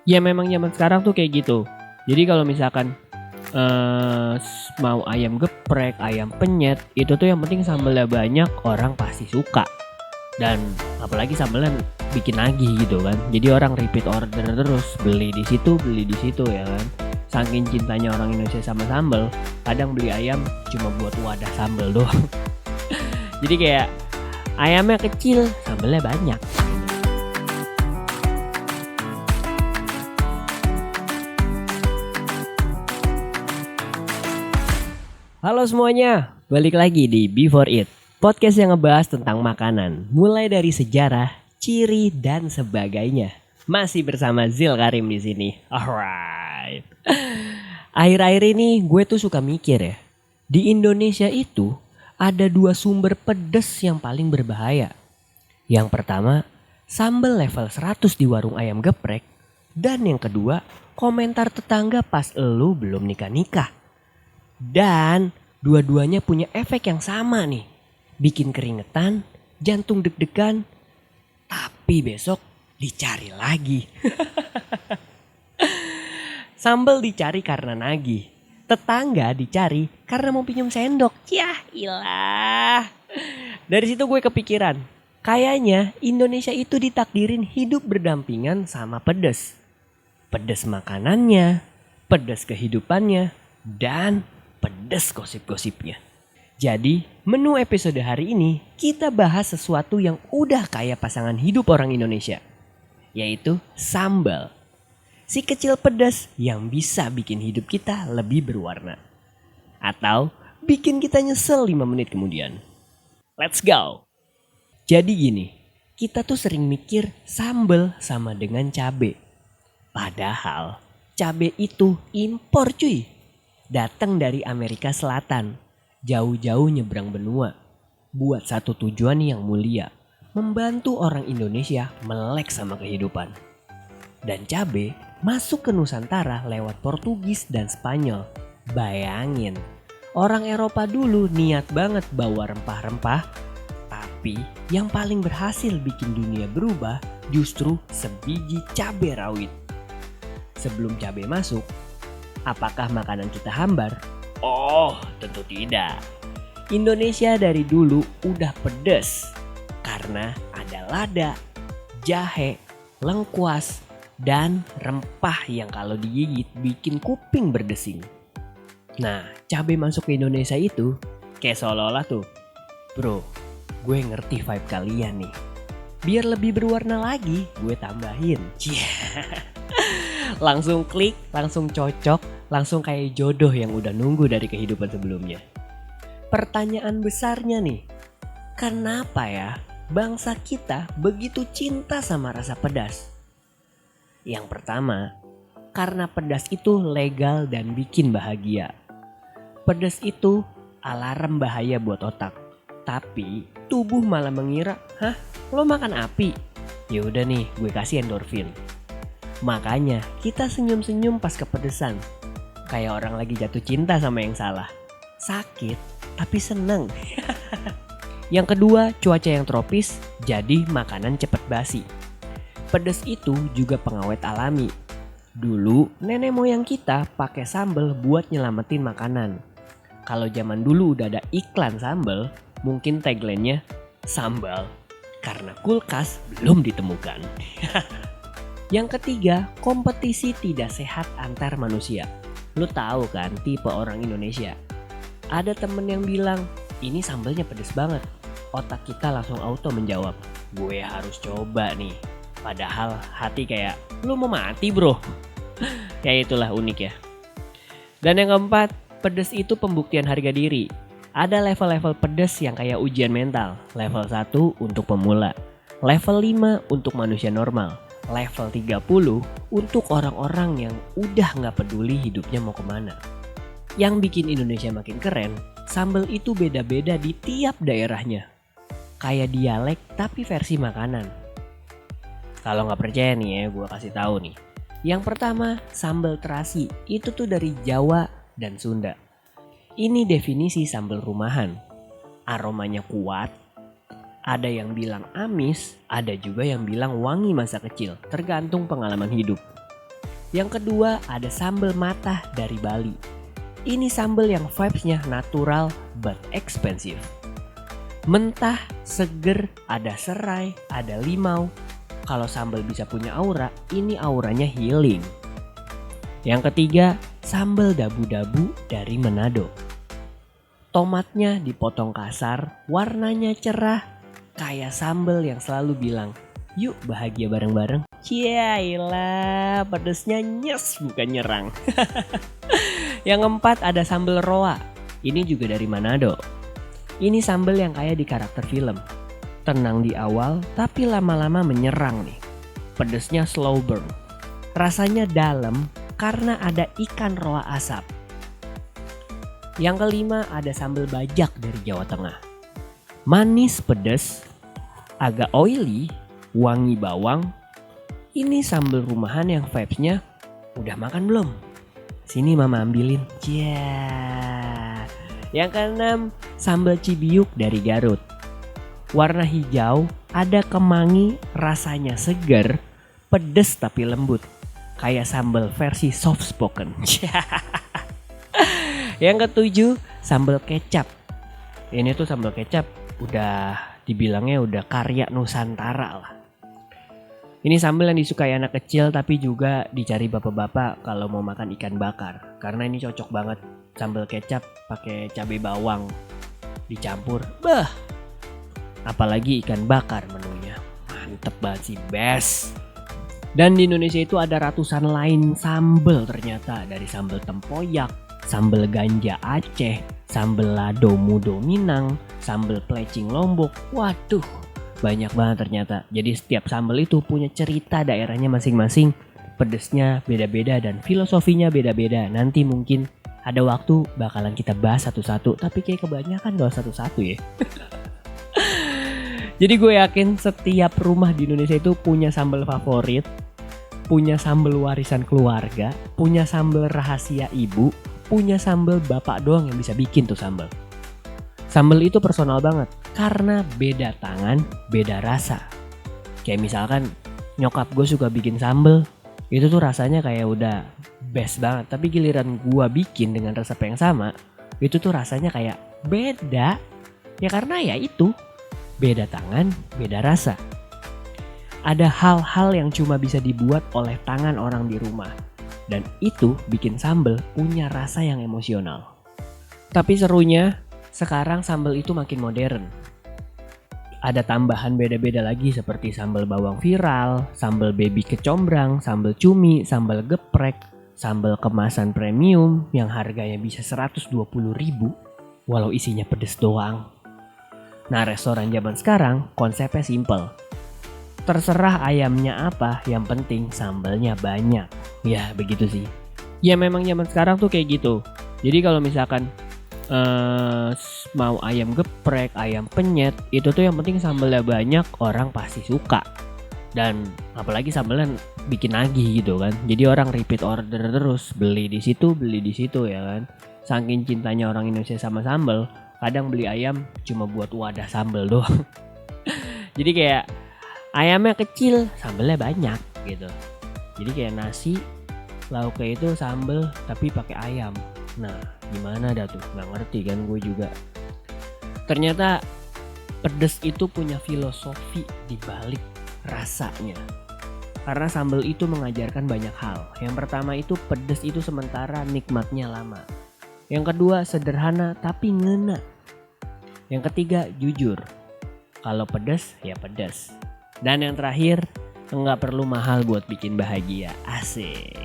Ya memang zaman sekarang tuh kayak gitu. Jadi kalau misalkan mau ayam geprek, ayam penyet, itu tuh yang penting sambelnya banyak, orang pasti suka. Dan apalagi sambelnya bikin nagih gitu kan. Jadi orang repeat order terus, beli di situ ya kan. Saking cintanya orang Indonesia sama sambel, kadang beli ayam cuma buat wadah sambel doang. Jadi kayak ayamnya kecil, sambelnya banyak. Halo semuanya, balik lagi di Before Eat, podcast yang ngebahas tentang makanan, mulai dari sejarah, ciri, dan sebagainya. Masih bersama Zil Karim di sini. Alright. Akhir-akhir ini gue tuh suka mikir ya, di Indonesia itu ada dua sumber pedes yang paling berbahaya. Yang pertama, sambal level 100 di warung ayam geprek. Dan yang kedua, komentar tetangga pas elu belum nikah-nikah. Dan dua-duanya punya efek yang sama nih. Bikin keringetan, jantung deg-degan, tapi besok dicari lagi. Sambal dicari karena nagih. Tetangga dicari karena mau pinjam sendok. Yah ilah. Dari situ gue kepikiran, kayaknya Indonesia itu ditakdirin hidup berdampingan sama pedes. Pedes makanannya, pedes kehidupannya, dan pedes gosip-gosipnya. Jadi, menu episode hari ini kita bahas sesuatu yang udah kayak pasangan hidup orang Indonesia, yaitu sambal. Si kecil pedas yang bisa bikin hidup kita lebih berwarna. Atau bikin kita nyesel 5 menit kemudian. Let's go! Jadi gini, kita tuh sering mikir sambal sama dengan cabe. Padahal cabe itu impor cuy. Datang dari Amerika Selatan, jauh-jauh nyebrang benua, buat satu tujuan yang mulia, membantu orang Indonesia melek sama kehidupan. Dan cabe masuk ke Nusantara lewat Portugis dan Spanyol. Bayangin, orang Eropa dulu niat banget bawa rempah-rempah, tapi yang paling berhasil bikin dunia berubah justru sebiji cabe rawit. Sebelum cabe masuk, apakah makanan kita hambar? Oh, tentu tidak. Indonesia dari dulu udah pedes karena ada lada, jahe, lengkuas, dan rempah yang kalau digigit bikin kuping berdesing. Nah, cabai masuk ke Indonesia itu kayak seolah-olah tuh, bro, gue ngerti vibe kalian nih. Biar lebih berwarna lagi, gue tambahin. Langsung klik, langsung cocok, langsung kayak jodoh yang udah nunggu dari kehidupan sebelumnya. Pertanyaan besarnya nih, kenapa ya bangsa kita begitu cinta sama rasa pedas? Yang pertama, karena pedas itu legal dan bikin bahagia. Pedas itu alarm bahaya buat otak, tapi tubuh malah mengira, hah, lo makan api? Ya udah nih, gue kasih endorfin. Makanya kita senyum-senyum pas kepedesan. Kayak orang lagi jatuh cinta sama yang salah. Sakit tapi seneng. Yang kedua, cuaca yang tropis jadi makanan cepet basi. Pedas itu juga pengawet alami. Dulu nenek moyang kita pakai sambal buat nyelamatin makanan. Kalau zaman dulu udah ada iklan sambal, mungkin tagline-nya sambal karena kulkas belum ditemukan. Yang ketiga, kompetisi tidak sehat antar manusia. Lu tahu kan tipe orang Indonesia. Ada temen yang bilang, ini sambalnya pedes banget. Otak kita langsung auto menjawab, gue harus coba nih. Padahal hati kayak, lu mau mati bro. Ya itulah unik ya. Dan yang keempat, pedes itu pembuktian harga diri. Ada level-level pedes yang kayak ujian mental. Level 1 untuk pemula. Level 5 untuk manusia normal. Level 30 untuk orang-orang yang udah gak peduli hidupnya mau kemana. Yang bikin Indonesia makin keren, sambal itu beda-beda di tiap daerahnya. Kayak dialek tapi versi makanan. Kalau gak percaya nih ya, gue kasih tahu nih. Yang pertama, sambal terasi. Itu tuh dari Jawa dan Sunda. Ini definisi sambal rumahan. Aromanya kuat. Ada yang bilang amis, ada juga yang bilang wangi masa kecil, tergantung pengalaman hidup. Yang kedua ada sambal matah dari Bali. Ini sambal yang vibes-nya natural but expensive. Mentah, seger, ada serai, ada limau. Kalau sambal bisa punya aura, ini auranya healing. Yang ketiga, sambal dabu-dabu dari Manado. Tomatnya dipotong kasar, warnanya cerah, kayak sambal yang selalu bilang, "Yuk bahagia bareng-bareng." Ciailah, pedesnya nyes bukan nyerang. Yang keempat ada sambal roa. Ini juga dari Manado. Ini sambal yang kayak di karakter film. Tenang di awal, tapi lama-lama menyerang nih. Pedesnya slow burn. Rasanya dalam karena ada ikan roa asap. Yang kelima ada sambal bajak dari Jawa Tengah. Manis pedas, agak oily, wangi bawang. Ini sambal rumahan yang vibes-nya udah makan belum? Sini mama ambilin. Yang keenam sambal cibiuk dari Garut. Warna hijau, ada kemangi, rasanya segar, pedes tapi lembut. Kayak sambal versi soft spoken. Yang ketujuh sambal kecap. Ini tuh sambal kecap udah dibilangnya udah karya Nusantara lah. Ini sambal yang disukai anak kecil tapi juga dicari bapak-bapak kalau mau makan ikan bakar. Karena ini cocok banget sambal kecap pakai cabai bawang dicampur. Bah. Apalagi ikan bakar menunya. Mantep banget sih, best. Dan di Indonesia itu ada ratusan lain sambal ternyata. Dari sambal tempoyak, sambal ganja Aceh, sambal lado mudo Minang, sambal plecing Lombok. Waduh, banyak banget ternyata. Jadi setiap sambal itu punya cerita daerahnya masing-masing. Pedesnya beda-beda dan filosofinya beda-beda. Nanti mungkin ada waktu bakalan kita bahas satu-satu. Tapi kayak kebanyakan gak satu-satu ya. Jadi gue yakin setiap rumah di Indonesia itu punya sambal favorit. Punya sambal warisan keluarga. Punya sambal rahasia ibu. Punya sambal bapak doang yang bisa bikin tuh sambal. Sambal itu personal banget. Karena beda tangan, beda rasa. Kayak misalkan nyokap gue suka bikin sambal. Itu tuh rasanya kayak udah best banget. Tapi giliran gue bikin dengan resep yang sama. Itu tuh rasanya kayak beda. Ya karena ya itu. Beda tangan, beda rasa. Ada hal-hal yang cuma bisa dibuat oleh tangan orang di rumah. Dan itu bikin sambal punya rasa yang emosional. Tapi serunya, sekarang sambal itu makin modern. Ada tambahan beda-beda lagi seperti sambal bawang viral, sambal baby kecombrang, sambal cumi, sambal geprek, sambal kemasan premium yang harganya bisa 120.000 walau isinya pedes doang. Nah, restoran zaman sekarang konsepnya simple. Terserah ayamnya apa, yang penting sambalnya banyak. Ya begitu sih. Ya memang zaman sekarang tuh kayak gitu. Jadi kalau misalkan mau ayam geprek, ayam penyet, itu tuh yang penting sambalnya banyak, orang pasti suka. Dan apalagi sambalnya bikin nagih gitu kan. Jadi orang repeat order terus, beli di situ ya kan. Saking cintanya orang Indonesia sama sambal, kadang beli ayam cuma buat wadah sambal doang. Jadi kayak ayamnya kecil, sambalnya banyak gitu. Jadi kayak nasi, lauknya itu sambal tapi pakai ayam. Nah, gimana dah tuh? Nggak ngerti kan gue juga. Ternyata pedes itu punya filosofi di balik rasanya. Karena sambal itu mengajarkan banyak hal. Yang pertama itu pedes itu sementara, nikmatnya lama. Yang kedua sederhana tapi ngena. Yang ketiga jujur. Kalau pedas ya pedas. Dan yang terakhir nggak perlu mahal buat bikin bahagia. Asik.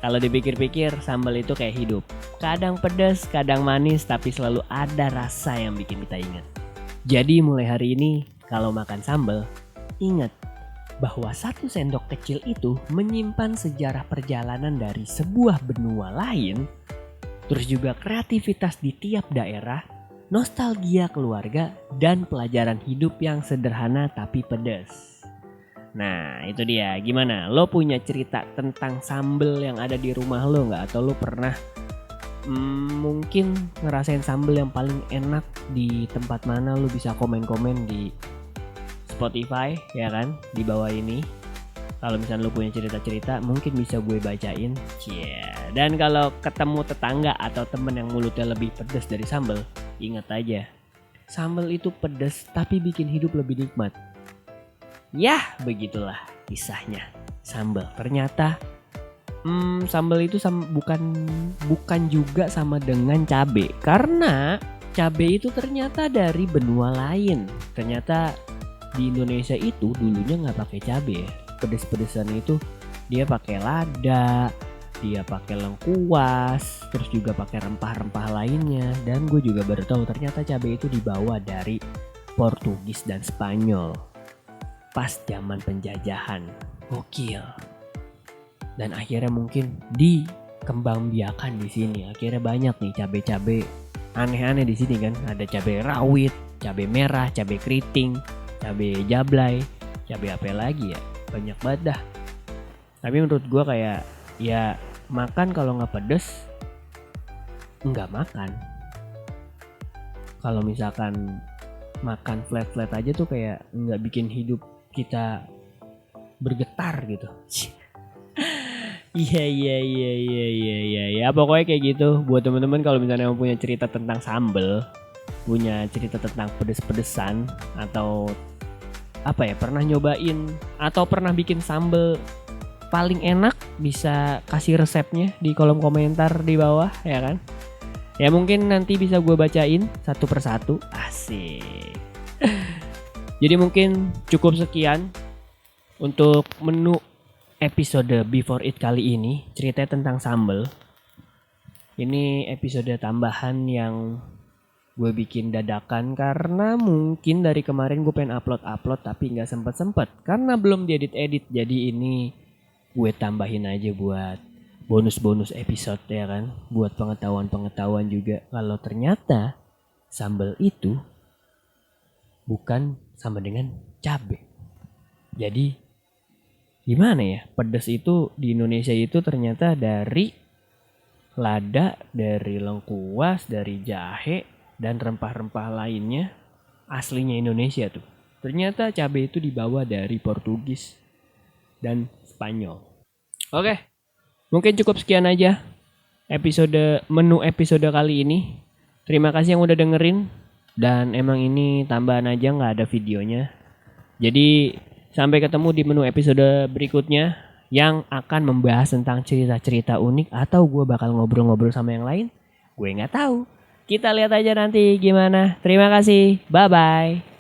Kalau dipikir-pikir sambal itu kayak hidup. Kadang pedas, kadang manis, tapi selalu ada rasa yang bikin kita ingat. Jadi mulai hari ini kalau makan sambal, ingat bahwa 1 sendok kecil itu menyimpan sejarah perjalanan dari sebuah benua lain. Terus juga kreativitas di tiap daerah, nostalgia keluarga, dan pelajaran hidup yang sederhana tapi pedas. Nah itu dia, gimana? Lo punya cerita tentang sambal yang ada di rumah lo gak? Atau lo pernah mungkin ngerasain sambal yang paling enak di tempat mana? Lo bisa komen-komen di Spotify ya kan, di bawah ini. Kalau misalnya lu punya cerita-cerita mungkin bisa gue bacain. Dan kalau ketemu tetangga atau temen yang mulutnya lebih pedas dari sambal, ingat aja, sambal itu pedas tapi bikin hidup lebih nikmat. Yah, begitulah kisahnya sambal. Ternyata sambal itu bukan juga sama dengan cabe, karena cabe itu ternyata dari benua lain. Ternyata di Indonesia itu dulunya nggak pakai cabe ya. Pedes-pedesan itu dia pakai lada, dia pakai lengkuas, terus juga pakai rempah-rempah lainnya. Dan gue juga baru tahu ternyata cabai itu dibawa dari Portugis dan Spanyol pas zaman penjajahan. Gokil. Dan akhirnya mungkin dikembangbiakan di sini. Akhirnya banyak nih cabai-cabai aneh-aneh di sini kan. Ada cabai rawit, cabai merah, cabai keriting, cabai jablay, cabai apa lagi ya? Banyak banget dah. Tapi menurut gue kayak ya makan kalau nggak pedes nggak makan. Kalau misalkan makan flat aja tuh kayak nggak bikin hidup kita bergetar gitu. Iya. Pokoknya kayak gitu. Buat teman-teman kalau misalnya mau punya cerita tentang sambel, punya cerita tentang pedes-pedesan, atau apa ya, pernah nyobain atau pernah bikin sambal paling enak, bisa kasih resepnya di kolom komentar di bawah ya kan. Ya mungkin nanti bisa gue bacain satu persatu. Asik. Jadi mungkin cukup sekian untuk menu episode Before It kali ini, ceritanya tentang sambal. Ini episode tambahan yang gue bikin dadakan karena mungkin dari kemarin gue pengen upload tapi nggak sempet karena belum diedit. Jadi ini gue tambahin aja buat bonus episode ya kan, buat pengetahuan juga kalau ternyata sambal itu bukan sama dengan cabai. Jadi gimana ya, pedas itu di Indonesia itu ternyata dari lada, dari lengkuas, dari jahe, dan rempah-rempah lainnya aslinya Indonesia tuh. Ternyata cabai itu dibawa dari Portugis dan Spanyol. Oke, mungkin cukup sekian aja menu episode kali ini. Terima kasih yang udah dengerin. Dan emang ini tambahan aja, nggak ada videonya. Jadi sampai ketemu di menu episode berikutnya yang akan membahas tentang cerita-cerita unik, atau gue bakal ngobrol-ngobrol sama yang lain. Gue nggak tahu. Kita lihat aja nanti gimana. Terima kasih. Bye-bye.